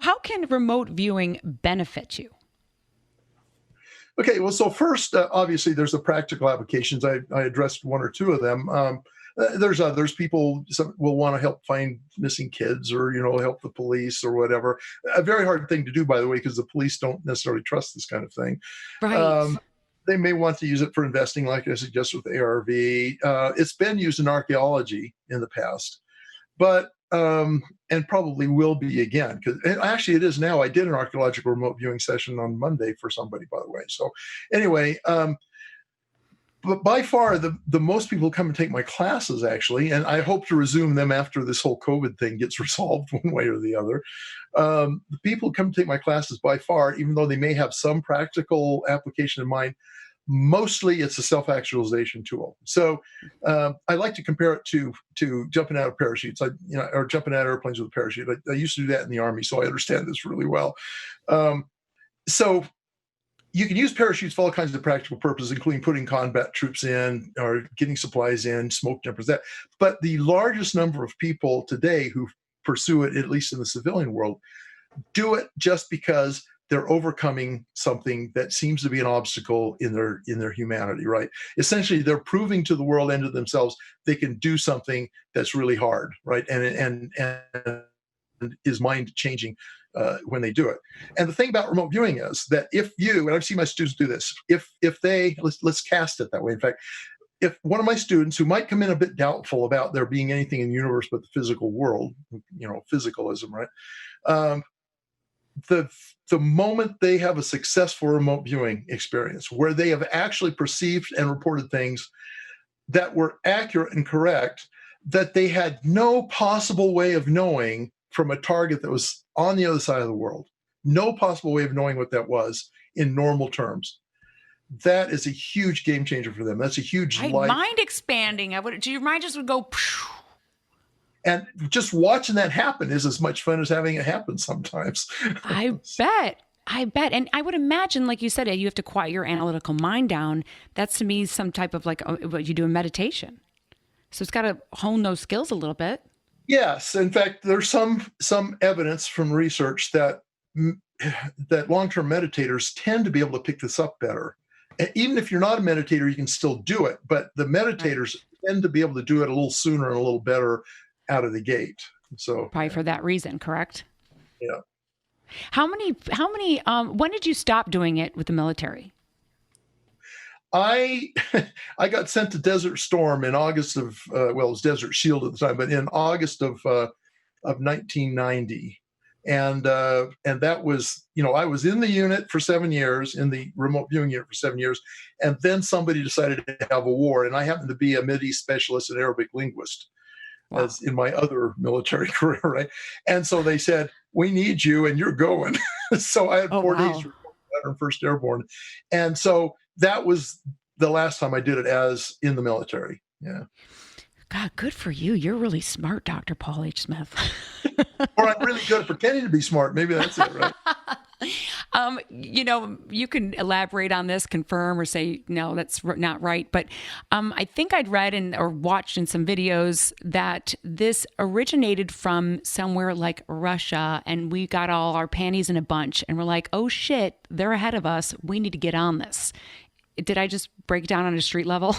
how can remote viewing benefit you? Okay, well, so first, obviously, there's the practical applications. I addressed one or two of them. There's others. People will want to help find missing kids, or help the police or whatever. A very hard thing to do, by the way, because the police don't necessarily trust this kind of thing. Right. They may want to use it for investing, like I suggested with ARV. It's been used in archaeology in the past, but and probably will be again, because actually it is now. I did an archaeological remote viewing session on Monday for somebody, by the way. So anyway, but by far the most people come and take my classes, actually, and I hope to resume them after this whole COVID thing gets resolved one way or the other. The people who come to take my classes, by far, even though they may have some practical application in mind, mostly it's a self-actualization tool. So I like to compare it to jumping out of parachutes, or jumping out of airplanes with a parachute. I used to do that in the Army, so I understand this really well. So you can use parachutes for all kinds of practical purposes, including putting combat troops in or getting supplies in, smoke jumpers, that. But the largest number of people today who pursue it, at least in the civilian world, do it just because they're overcoming something that seems to be an obstacle in their humanity, right? Essentially, they're proving to the world and to themselves they can do something that's really hard, right? And is mind changing when they do it. And the thing about remote viewing is that if you, and I've seen my students do this, if they, let's cast it that way. In fact, if one of my students who might come in a bit doubtful about there being anything in the universe but the physical world, physicalism, right? The moment they have a successful remote viewing experience where they have actually perceived and reported things that were accurate and correct, that they had no possible way of knowing from a target that was on the other side of the world, no possible way of knowing what that was in normal terms, that is a huge game changer for them. That's a huge life. Mind expanding. Do your mind just would go. Phew. And just watching that happen is as much fun as having it happen sometimes. I bet. And I would imagine, like you said, you have to quiet your analytical mind down. That's to me some type of what you do in meditation. So it's got to hone those skills a little bit. Yes. In fact, there's some evidence from research that long-term meditators tend to be able to pick this up better. And even if you're not a meditator, you can still do it. But the meditators tend to be able to do it a little sooner and a little better out of the gate. So probably for that reason, correct? Yeah. How many, when did you stop doing it with the military? I got sent to Desert Storm in August of, it was Desert Shield at the time, but in August of 1990. And that was, I was in the unit for 7 years, in the remote viewing unit for 7 years. And then somebody decided to have a war. And I happened to be a Mideast specialist and Arabic linguist. Wow. As in my other military career, right? And so they said, we need you and you're going. So I had 4 days to report 1st Airborne. And so that was the last time I did it as in the military. Yeah. God, good for you. You're really smart, Dr. Paul H. Smith. Or I'm really good at pretending to be smart. Maybe that's it, right? You can elaborate on this, confirm or say, no, that's not right. But I think I'd read or watched in some videos that this originated from somewhere like Russia, and we got all our panties in a bunch and we're like, oh shit, they're ahead of us. We need to get on this. Did I just break down on a street level?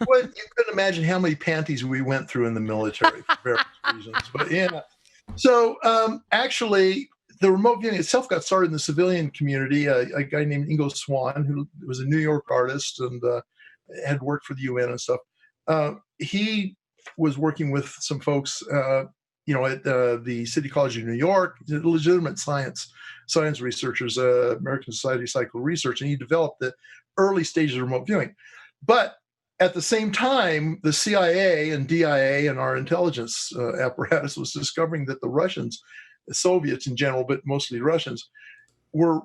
Well, you couldn't imagine how many panties we went through in the military for various reasons. But yeah. So actually, the remote viewing itself got started in the civilian community. A guy named Ingo Swann, who was a New York artist and had worked for the UN and stuff. He was working with some folks, at the City College of New York, legitimate science researchers, American Society of Psychical Research, and he developed the early stages of remote viewing. But at the same time, the CIA and DIA and our intelligence apparatus was discovering that the Russians, the Soviets in general, but mostly Russians,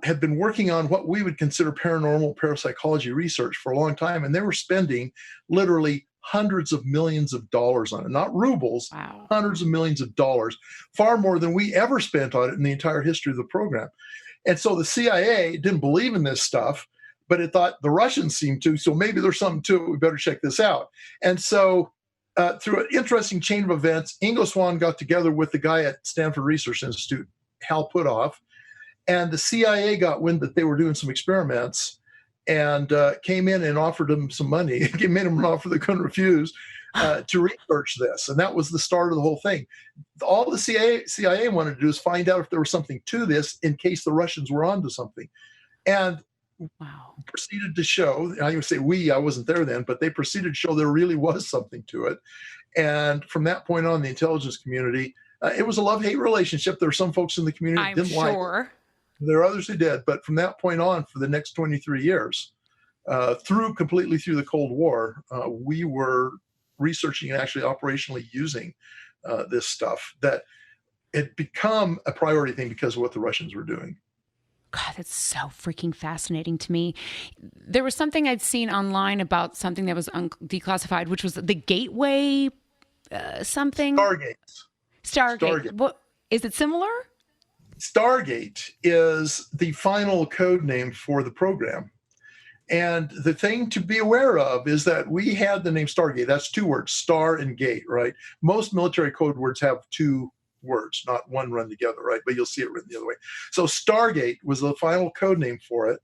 had been working on what we would consider paranormal parapsychology research for a long time, and they were spending literally hundreds of millions of dollars on it, not rubles, wow. Hundreds of millions of dollars, far more than we ever spent on it in the entire history of the program. And so the CIA didn't believe in this stuff, but it thought the Russians seemed to, so maybe there's something to it, we better check this out. And so through an interesting chain of events, Ingo Swann got together with the guy at Stanford Research Institute, Hal Puthoff, and the CIA got wind that they were doing some experiments and came in and offered them some money. Made them an offer they couldn't refuse to research this. And that was the start of the whole thing. All the CIA wanted to do is find out if there was something to this in case the Russians were onto something. And proceeded to show, I would say I wasn't there then, but they proceeded to show there really was something to it. And from that point on, the intelligence community, it was a love-hate relationship. There were some folks in the community who didn't like it. There are others who did, but from that point on, for the next 23 years, completely through the Cold War, we were researching and actually operationally using this stuff. That it become a priority thing because of what the Russians were doing. God, that's so freaking fascinating to me. There was something I'd seen online about something that was declassified, which was the Gateway something. Stargate. What is it similar? Stargate is the final code name for the program. And the thing to be aware of is that we had the name Stargate. That's two words, star and gate, right? Most military code words have two words, not one run together, right? But you'll see it written the other way. So Stargate was the final code name for it.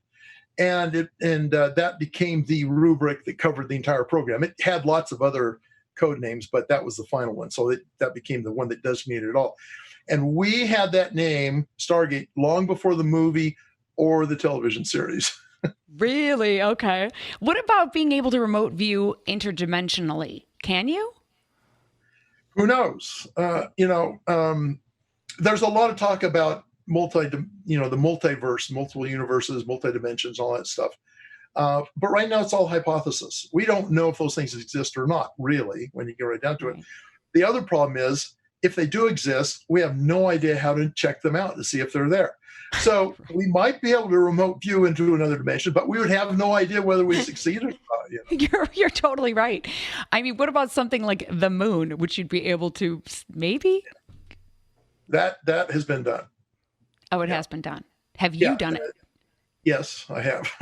And that became the rubric that covered the entire program. It had lots of other code names, but that was the final one. So that became the one that designated it all. And we had that name, Stargate, long before the movie or the television series. Really? Okay. What about being able to remote view interdimensionally? Can you? Who knows? There's a lot of talk about the multiverse, multiple universes, multi-dimensions, all that stuff. But right now it's all hypothesis. We don't know if those things exist or not, really, when you get right down to it. The other problem is, if they do exist, we have no idea how to check them out to see if they're there. So we might be able to remote view into another dimension, but we would have no idea whether we succeeded or not. You're totally right. I mean, what about something like the moon, which you'd be able to maybe? That has been done. Oh, it has been done. Have you done it? Yes, I have.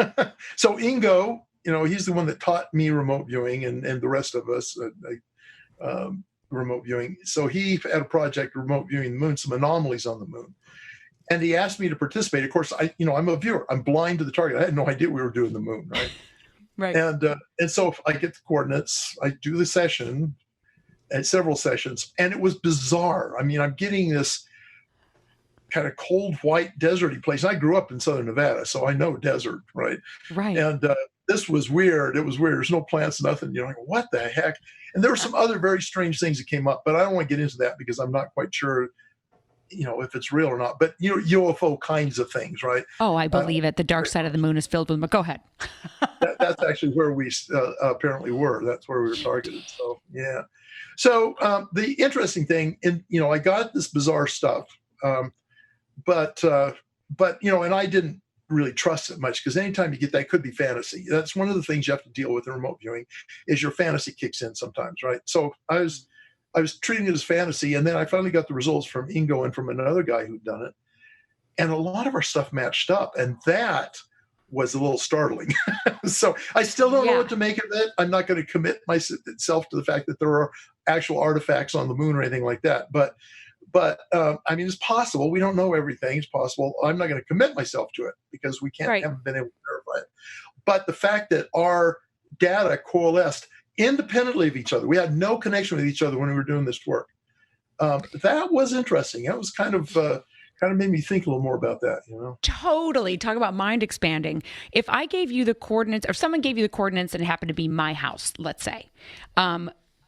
So Ingo, he's the one that taught me remote viewing and the rest of us remote viewing. So he had a project remote viewing the moon, some anomalies on the moon. And he asked me to participate. Of course, I'm a viewer. I'm blind to the target. I had no idea we were doing the moon, right? Right. And so I get the coordinates. I do the session, and several sessions, and it was bizarre. I mean, I'm getting this kind of cold, white, deserty place. I grew up in Southern Nevada, so I know desert, right? Right. And this was weird. It was weird. There's no plants, nothing. Like, what the heck? And there were some other very strange things that came up, but I don't want to get into that because I'm not quite sure if it's real or not, but UFO kinds of things, right? Oh, I believe it. The dark side of the moon is filled with them. Go ahead. That's actually where we apparently were. That's where we were targeted. So, yeah. So the interesting thing, I got this bizarre stuff, but and I didn't really trust it much because anytime you get that, could be fantasy. That's one of the things you have to deal with in remote viewing is your fantasy kicks in sometimes, right? So I was treating it as fantasy, and then I finally got the results from Ingo and from another guy who'd done it. And a lot of our stuff matched up, and that was a little startling. So I still don't know what to make of it. I'm not going to commit myself to the fact that there are actual artifacts on the moon or anything like that. But I mean, it's possible. We don't know everything. It's possible. I'm not going to commit myself to it because we haven't been able to verify it. But the fact that our data coalesced independently of each other. We had no connection with each other when we were doing this work. That was interesting. That was kind of made me think a little more about that, Totally. Talk about mind expanding. If I gave you the coordinates, or someone gave you the coordinates and it happened to be my house, let's say,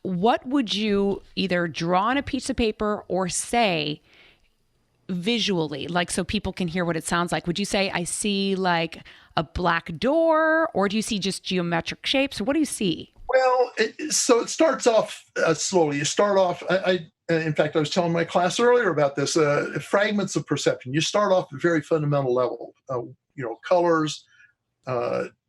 what would you either draw on a piece of paper or say visually, like so people can hear what it sounds like? Would you say, I see like a black door, or do you see just geometric shapes? Or what do you see? Well, so it starts off slowly. You start off, in fact, I was telling my class earlier about this, fragments of perception. You start off at a very fundamental level, colors,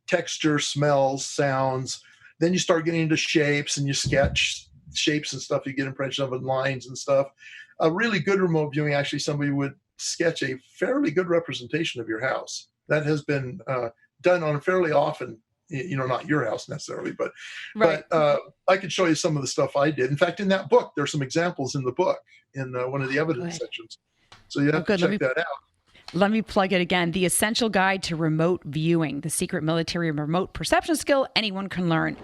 texture, smells, sounds. Then you start getting into shapes and you sketch shapes and stuff. You get impression of it, lines and stuff. A really good remote viewing, actually, somebody would sketch a fairly good representation of your house. That has been done on fairly often. Not your house necessarily, but I could show you some of the stuff I did. In fact, in that book, there's some examples in the book in one of the evidence sections. So you have to Good. check that out. Let me plug it again. The Essential Guide to Remote Viewing, the secret military remote perception skill anyone can learn.